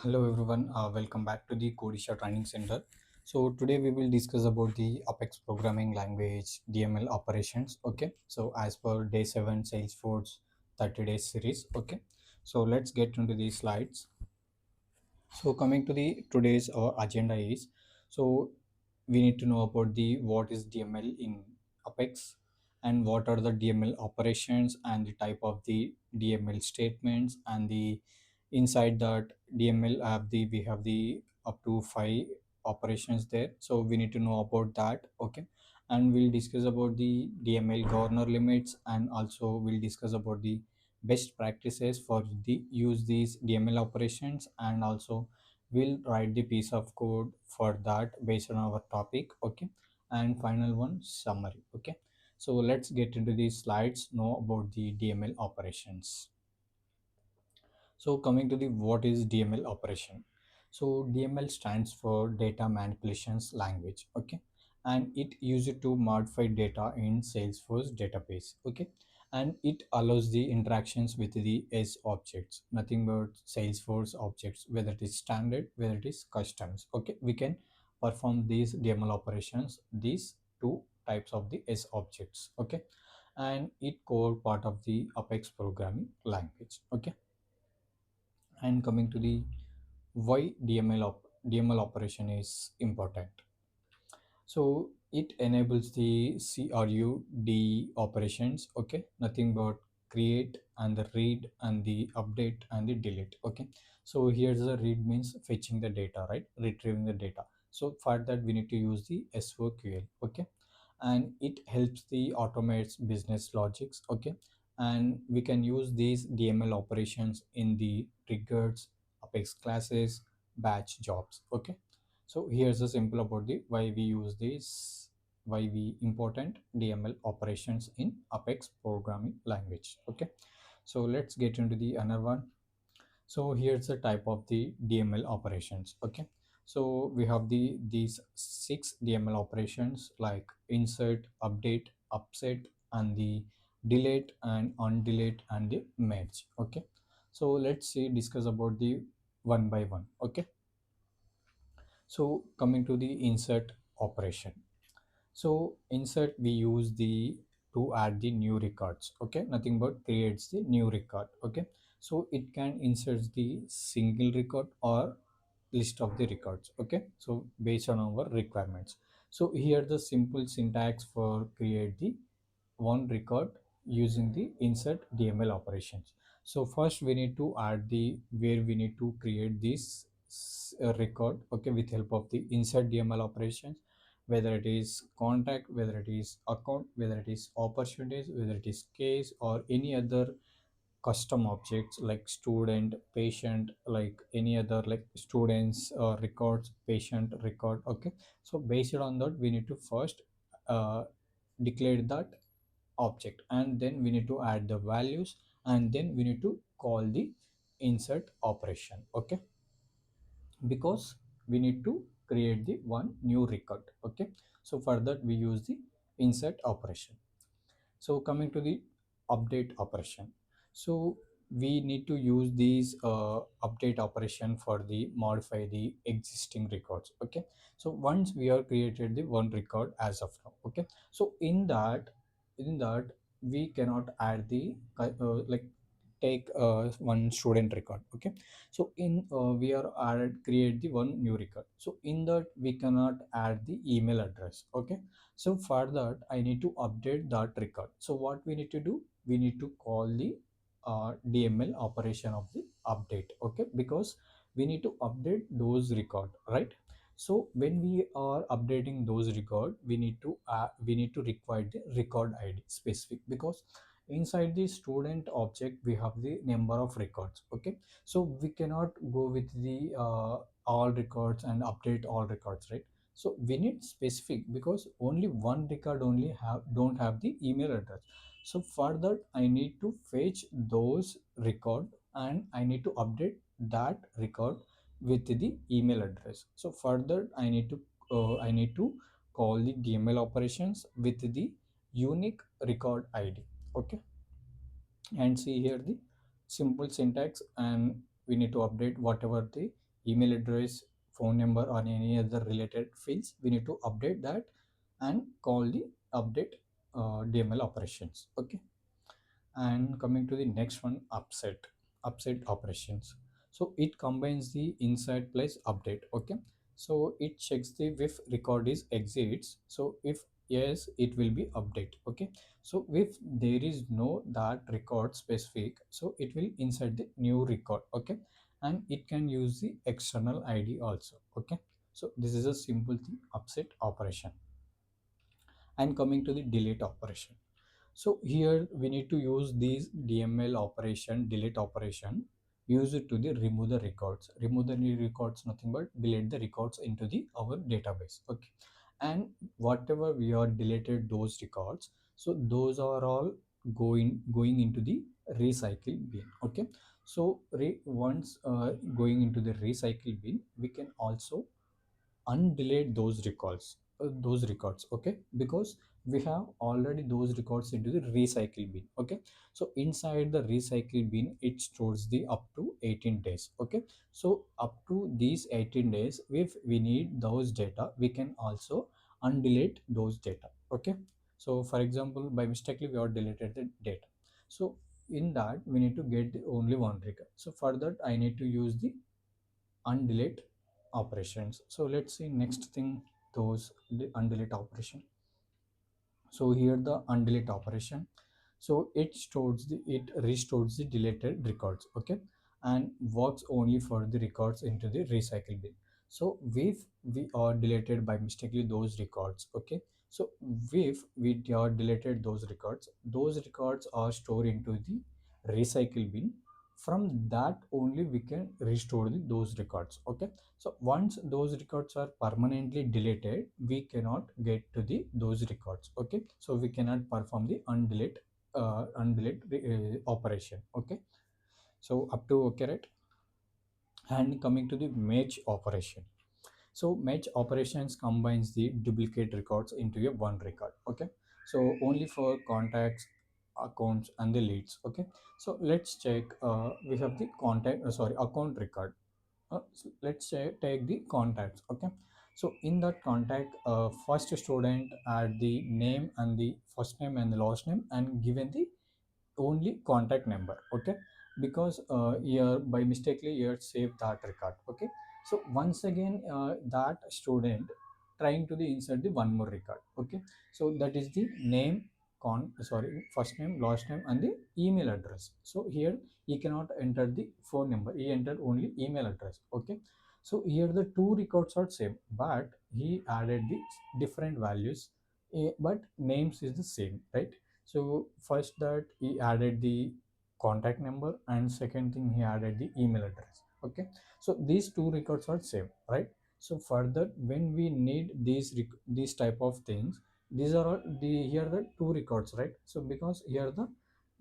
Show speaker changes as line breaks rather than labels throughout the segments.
Hello everyone, welcome back to the CodeIsha Training Center. So today we will discuss about the Apex programming language DML operations. Okay, so as per day 7 Salesforce 30 days series. Okay, so let's get into the slides. So coming to the today's agenda is, so we need to know about the what is DML in Apex and what are the DML operations and the type of the DML statements, and the inside that DML have the we have the up to 5 operations there. So we need to know about that. Okay, and we'll discuss about the DML governor limits, and also we'll discuss about the best practices for the use these DML operations, and also we'll write the piece of code for that based on our topic. Okay, and final one summary. Okay, so let's get into these slides, know about the DML operations. So coming to the what is DML operation. So DML stands for data manipulations language. Okay, and it used to modify data in Salesforce database. Okay, and it allows the interactions with the S objects, nothing but Salesforce objects, whether it is standard, whether it is customs. Okay, we can perform these DML operations, these two types of the S objects. Okay, and it core part of the Apex programming language. Okay, and coming to the why DML operation is important. So it enables the CRUD operations. Okay, nothing but create and the read and the update and the delete. Okay, so here's the read means fetching the data, right? Retrieving the data. So for that we need to use the SOQL. Okay, and it helps the automates business logics. Okay, and we can use these DML operations in the triggers, Apex classes, batch jobs. Okay, so here's a simple about the why we use this, why we important DML operations in Apex programming language. Okay, so let's get into the another one. So here's the type of the DML operations. Okay, so we have these 6 DML operations like insert, update, upset, and the delete and undelete and the merge. Okay, so let's see discuss about the one by one. Okay, so coming to the insert operation. So insert we use the to add the new records. Okay, nothing but creates the new record. Okay, so it can insert the single record or list of the records. Okay, so based on our requirements. So here the simple syntax for create the one record using the insert DML operations. So first we need to add the where we need to create this record. Okay, with help of the insert DML operations, whether it is contact, whether it is account, whether it is opportunities, whether it is case, or any other custom objects like student, patient, like any other like students records, patient record. Okay, so based on that we need to first uh, declare that object, and then we need to add the values, and then we need to call the insert operation. Okay, because we need to create the one new record. Okay, so for that we use the insert operation. So coming to the update operation. So we need to use these update operation for the modify the existing records. Okay, so once we have created the one record as of now. Okay, so in that we cannot add the like take one student record. Okay, so in we are added create the one new record, so in that we cannot add the email address. Okay, so for that I need to update that record. So what we need to do, we need to call the DML operation of the update. Okay, because we need to update those record, right? So when we are updating those record, we need to require the record ID specific, because inside the student object we have the number of records. Okay, so we cannot go with the all records and update all records, right? So we need specific, because only one record only don't have the email address. So for that I need to fetch those record, and I need to update that record with the email address. So further I need to call the DML operations with the unique record ID. Okay, and see here the simple syntax, and we need to update whatever the email address, phone number, or any other related fields, we need to update that and call the update DML operations. Okay. And coming to the next one, upset operations. So it combines the inside plus update. Okay. So it checks the if record is exits. So if yes, it will be update. Okay. So if there is no that record specific, so it will insert the new record. Okay. And it can use the external ID also. Okay. So this is a simple thing, upset operation. And coming to the delete operation. So here we need to use these DML operation, delete operation, use it to the remove the records. Remove the new records, nothing but delete the records into the our database. Okay. And whatever we are deleted those records, so those are all going into the recycle bin. Okay. So once going into the recycle bin, we can also undelete those records. Okay, because we have already those records into the recycle bin. Okay, so inside the recycle bin it stores the up to 18 days. Okay, so up to these 18 days, if we need those data, we can also undelete those data. Okay, so for example, by mistakenly we are deleted the data, so in that we need to get only one record. So for that I need to use the undelete operations. So let's see next thing, those the undelete operation. So here the undelete operation, so it restores the deleted records. Okay, and works only for the records into the recycle bin. So if we are deleted by mistakenly those records. Okay, so if we are deleted those records are stored into the recycle bin. From that only we can restore those records. Okay, so once those records are permanently deleted, we cannot get to the those records. Okay, so we cannot perform the undelete operation. Okay, so up to okay, right? And coming to the match operation. So match operations combines the duplicate records into a one record. Okay, so only for contacts, accounts, and the leads. Okay, so let's check. We have the account record. Let's say take the contacts. Okay, so in that contact, first student add the name and the first name and the last name and given the only contact number. Okay, because here by mistakenly here save that record. Okay, so once again that student trying to the insert the one more record. Okay, so that is the name, first name, last name, and the email address. So here he cannot enter the phone number, he entered only email address. Okay, so here the two records are same, but he added the different values, but names is the same, right? So first that he added the contact number, and second thing he added the email address. Okay, so these two records are same, right? So further when we need these type of things, these are all the here the two records, right? So because here the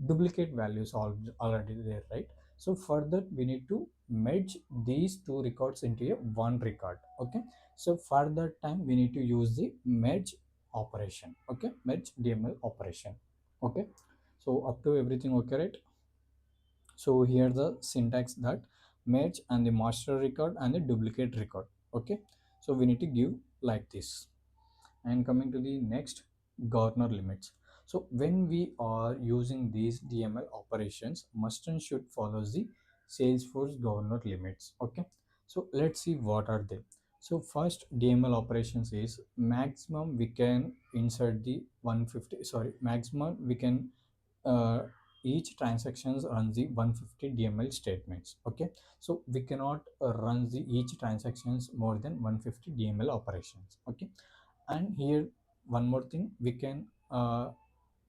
duplicate values all already there, right? So further we need to merge these two records into a one record. Okay, so for that time we need to use the merge operation. Okay, merge DML operation. Okay, so up to everything okay, right? So here the syntax that merge and the master record and the duplicate record. Okay, so we need to give like this. And coming to the next, governor limits. So when we are using these DML operations, must and should follow the Salesforce governor limits. Okay, so let's see what are they. So first DML operations is maximum we can insert the 150, maximum we can uh, each transactions runs the 150 DML statements. Okay, so we cannot run the each transactions more than 150 DML operations. Okay, and here one more thing, we can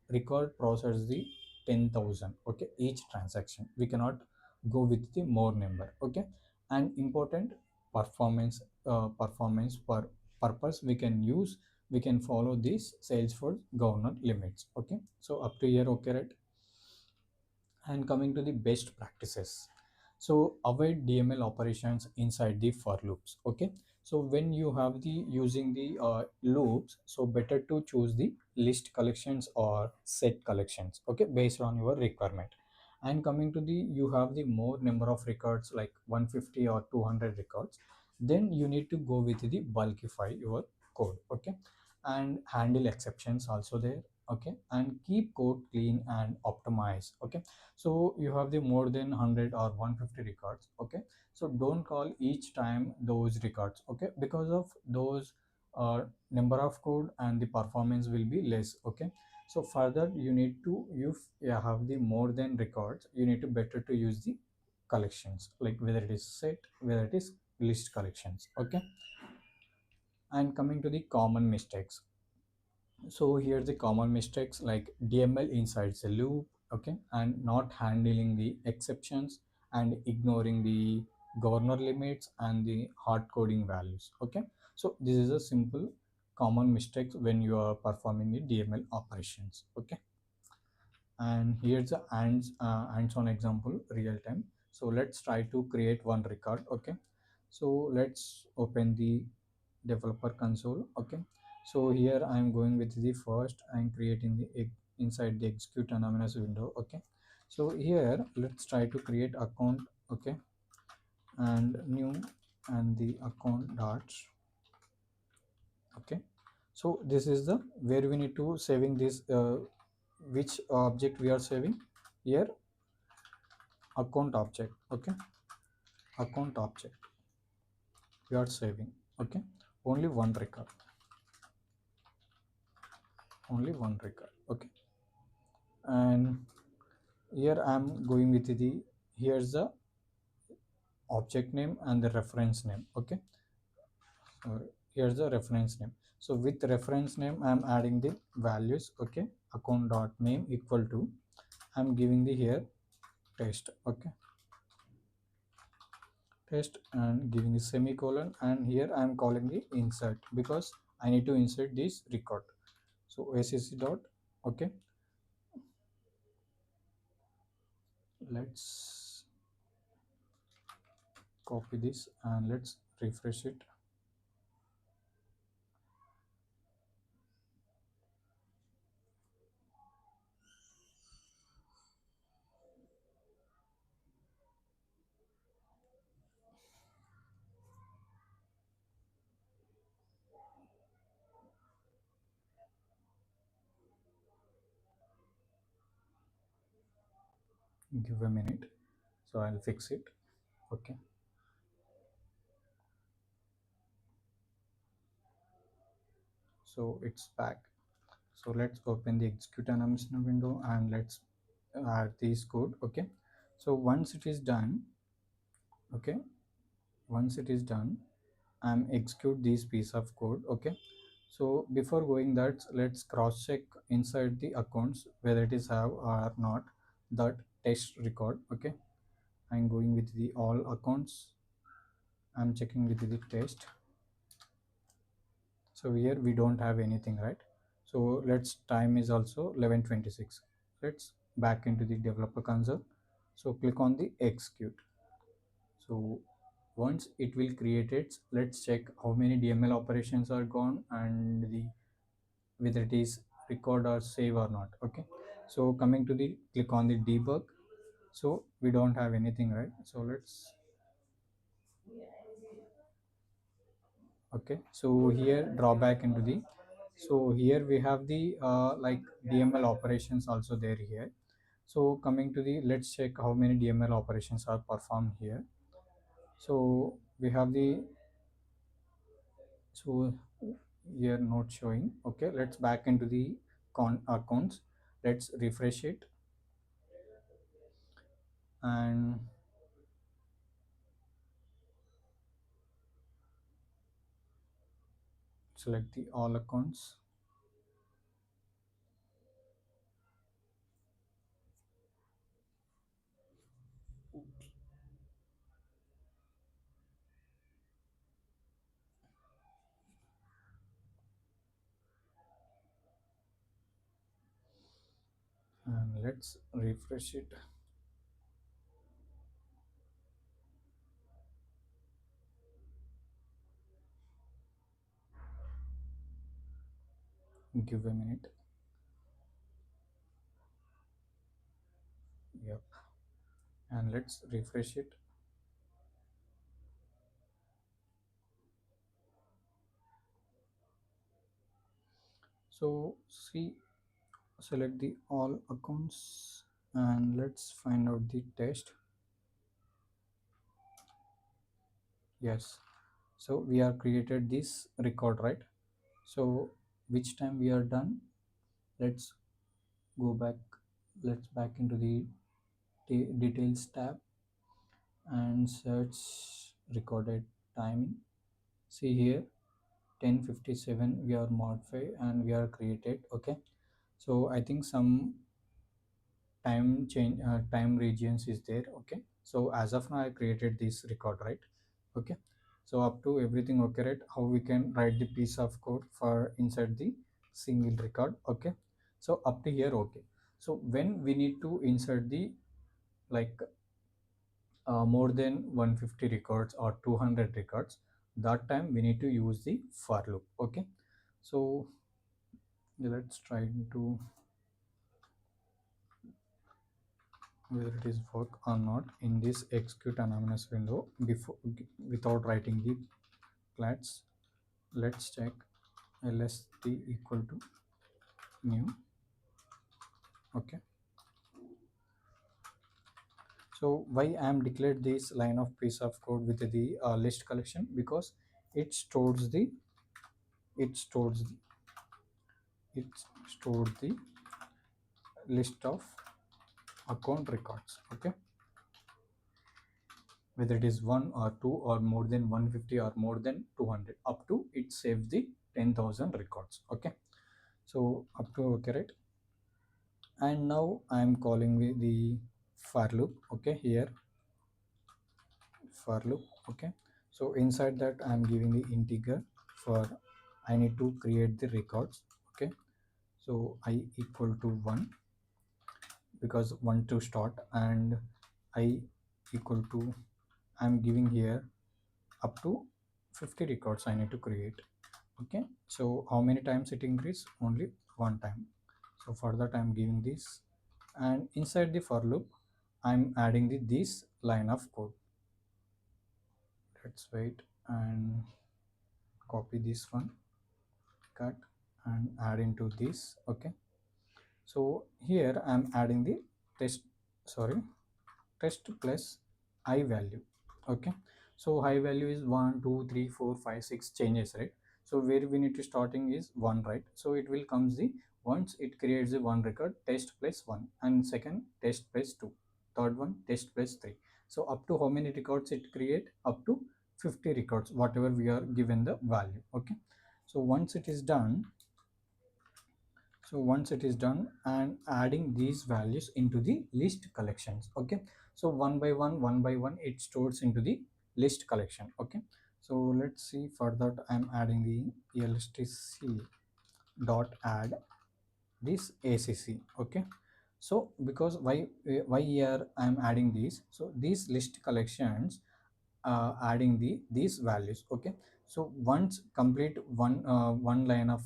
record process the 10,000. Okay, each transaction we cannot go with the more number. Okay, and important performance per purpose we can follow these Salesforce governor limits. Okay, so up to here okay, right? And coming to the best practices, so avoid DML operations inside the for loops. Okay, so when you have the using the loops, so better to choose the list collections or set collections. Okay, based on your requirement. And coming to the, you have the more number of records like 150 or 200 records, then you need to go with the bulkify your code. Okay, and handle exceptions also there. Okay, and keep code clean and optimize. Okay, so you have the more than 100 or 150 records. Okay, so don't call each time those records. Okay, because of those number of code and the performance will be less. Okay, so further you need to, you have the more than records, you need to better to use the collections, like whether it is set, whether it is list collections. Okay, and coming to the common mistakes, so here's the common mistakes like DML inside the loop. Okay, and not handling the exceptions and ignoring the governor limits and the hard coding values. Okay, so this is a simple common mistakes when you are performing the DML operations. Okay, and here's the hands-on example real time. So let's try to create one record. Okay, so let's open the developer console. Okay, so here I'm going with the first, I'm creating the inside the execute anonymous window. Okay, so here let's try to create account. Okay, and new, and the account dots. Okay, so this is the where we need to saving this, which object we are saving here, account object. Okay, account object we are saving. Okay, only one record, only one record. Okay, and here I'm going with the, here's the object name and the reference name. Okay, so here's the reference name. So with reference name I'm adding the values. Okay, account dot name equal to, I'm giving the here test. Okay, test, and giving a semicolon, and here I'm calling the insert because I need to insert this record. So acc dot. Okay, let's copy this and let's refresh it. Give a minute, so I'll fix it. Okay, so it's back. So let's open the execute animation window and let's add this code. Okay, so once it is done, okay, once it is done, I'm execute this piece of code. Okay, so before going that, let's cross check inside the accounts whether it is have or not that test record. Okay, I'm going with the all accounts, I'm checking with the test. So here we don't have anything, right? So let's, time is also 11:26. Let's back into the developer console. So click on the execute. So once it will create it, let's check how many DML operations are gone and the whether it is record or save or not. Okay, so coming to the, click on the debug. So we don't have anything, right? So let's, okay, so here drawback into the, so here we have the like DML operations also there here. So coming to the, let's check how many DML operations are performed here. So we have the, so here not showing. Okay, let's back into the accounts, let's refresh it and select the all accounts. And let's refresh it. Give a minute. Yep. and let's refresh it. So see, select the all accounts and let's find out the test. Yes, so we are created this record, right? So which time we are done, let's go back, let's back into the details tab and search recorded timing. See here, 10:57 we are modified and we are created. Okay, so I think some time change, time regions is there. Okay, so as of now I created this record, right? Okay, so up to everything okay, right? How we can write the piece of code for inside the single record. Okay, so up to here okay. So when we need to insert the like more than 150 records or 200 records, that time we need to use the for loop. Okay, so let's try to whether it is work or not in this execute anonymous window before without writing the class. Let's check lst equal to new. Okay, so why I am declared this line of piece of code with the list collection, because it stores the it stores the it stores the list of account records. Okay, whether it is one or two or more than 150 or more than 200, up to it saves the 10,000 records. Okay, so up to okay, right? And now I am calling the for loop. Okay, here for loop. Okay, so inside that I am giving the integer for I need to create the records. Okay, so I equal to 1 because 1 to start, and I equal to I'm giving here up to 50 records I need to create. Okay, so how many times it increase? Only one time. So for that I'm giving this, and inside the for loop I'm adding this line of code. Let's wait and copy this one, cut and add into this. Okay, so here I'm adding the test, sorry, test plus I value. Okay, so high value is 1 2 3 4 5 6 changes, right? So where we need to starting is 1, right? So it will comes the once it creates the one record test plus 1, and second test plus 2, third one test plus 3. So up to how many records it create? Up to 50 records, whatever we are given the value. Okay, so once it is done, and adding these values into the list collections. Okay, so one by one it stores into the list collection. Okay, so let's see, for that I'm adding the lstc dot add this acc. Okay, so because why here I'm adding these, so these list collections adding these values. Okay, so once complete one line of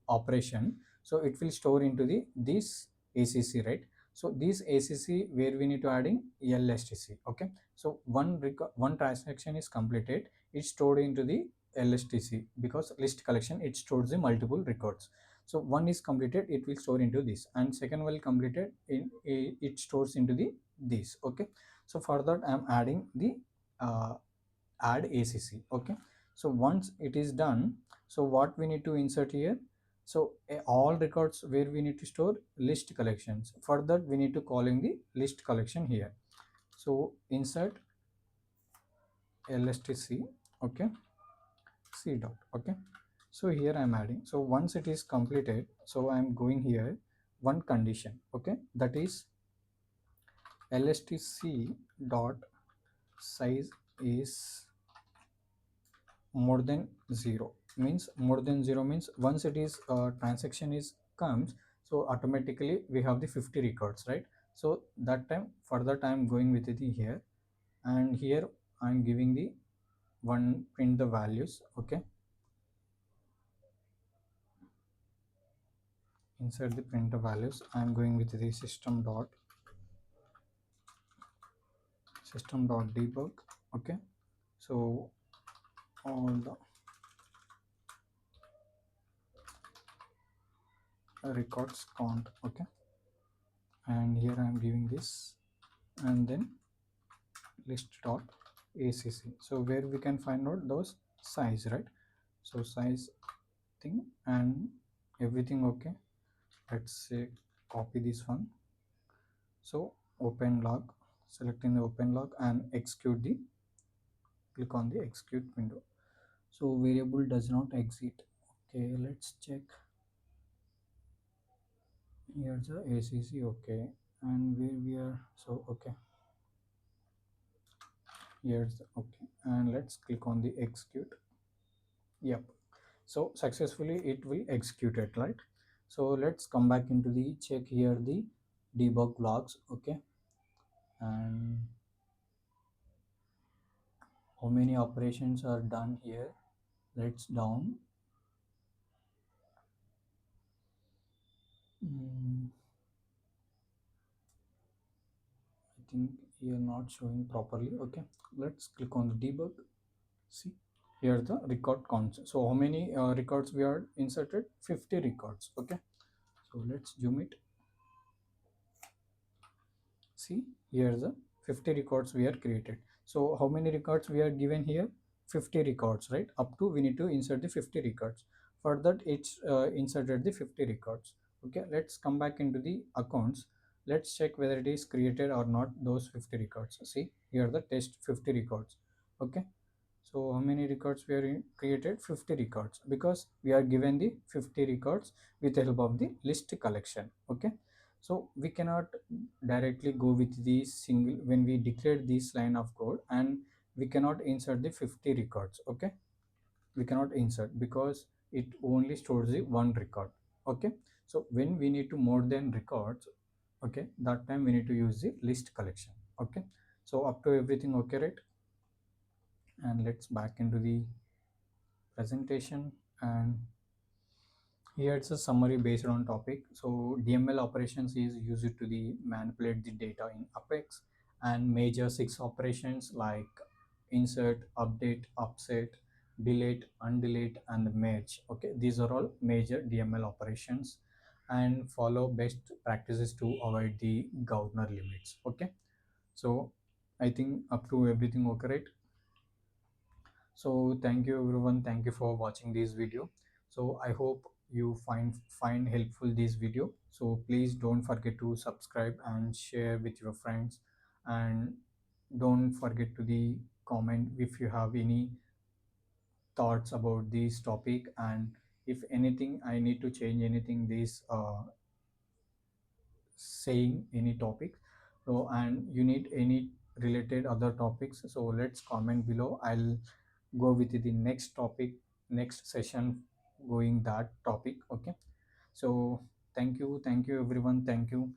operation, so it will store into this acc, right? So this acc where we need to adding lstc. Okay, so one transaction is completed, it's stored into the lstc because list collection it stores the multiple records. So one is completed, it will store into this, and second one completed it stores into this. Okay, so for that I'm adding the uh, add acc. Okay, so once it is done, so what we need to insert here, so all records where we need to store list collections, for that we need to calling the list collection here. So insert lstc. Okay, c dot. Okay, so here I'm adding, so once it is completed, so I'm going here one condition. Okay, that is lstc dot size is more than 0. Means more than 0 means once it is transaction is comes, so automatically we have the 50 records, right? So that time, for that I'm going with the here, and here I'm giving the one print the values. Okay, inside the print the values I'm going with the system dot system.debug. Okay, so all the records count. Okay, and here I am giving this, and then list.acc, so where we can find out those size, right? So size thing and everything. Okay, let's say copy this one. So open log, selecting the open log and execute the, click on the execute window. So variable does not exit. Okay, let's check. Here's the acc. Okay, and where we are, so okay, here's the, okay, and let's click on the execute. Yep, so successfully it will execute it, right? So let's come back into the check here the debug logs. Okay, and how many operations are done here? Let's down. I think here not showing properly. Okay, let's click on the debug. See, here the record counts. So how many records we are inserted? 50 records. Okay, so let's zoom it. See, here the 50 records we are created. So how many records we are given here? 50 records, right? Up to we need to insert the 50 records. For that it's inserted the 50 records. Okay, let's come back into the accounts. Let's check whether it is created or not those 50 records. See, here the test 50 records. Okay, so how many records we are created? 50 records, because we are given the 50 records with the help of the list collection. Okay, so we cannot directly go with the single when we declare this line of code, and we cannot insert the 50 records. Okay, we cannot insert because it only stores the one record. Okay, so when we need to more than records, okay, that time we need to use the list collection. Okay, so up to everything okay, right? And let's back into the presentation, and here it's a summary based on topic. So DML operations is used to the manipulate the data in Apex, and major 6 operations like insert, update, upset, delete, undelete, and merge. Okay, these are all major DML operations, and follow best practices to avoid the governor limits. Okay, so I think up to everything okay, right? So thank you everyone, thank you for watching this video. So I hope you find helpful this video. So please don't forget to subscribe and share with your friends, and don't forget to the comment if you have any thoughts about this topic, and if anything I need to change anything this saying any topic. So and you need any related other topics, so let's comment below. I'll go with the next topic, next session, going that topic. Okay, so thank you everyone, thank you.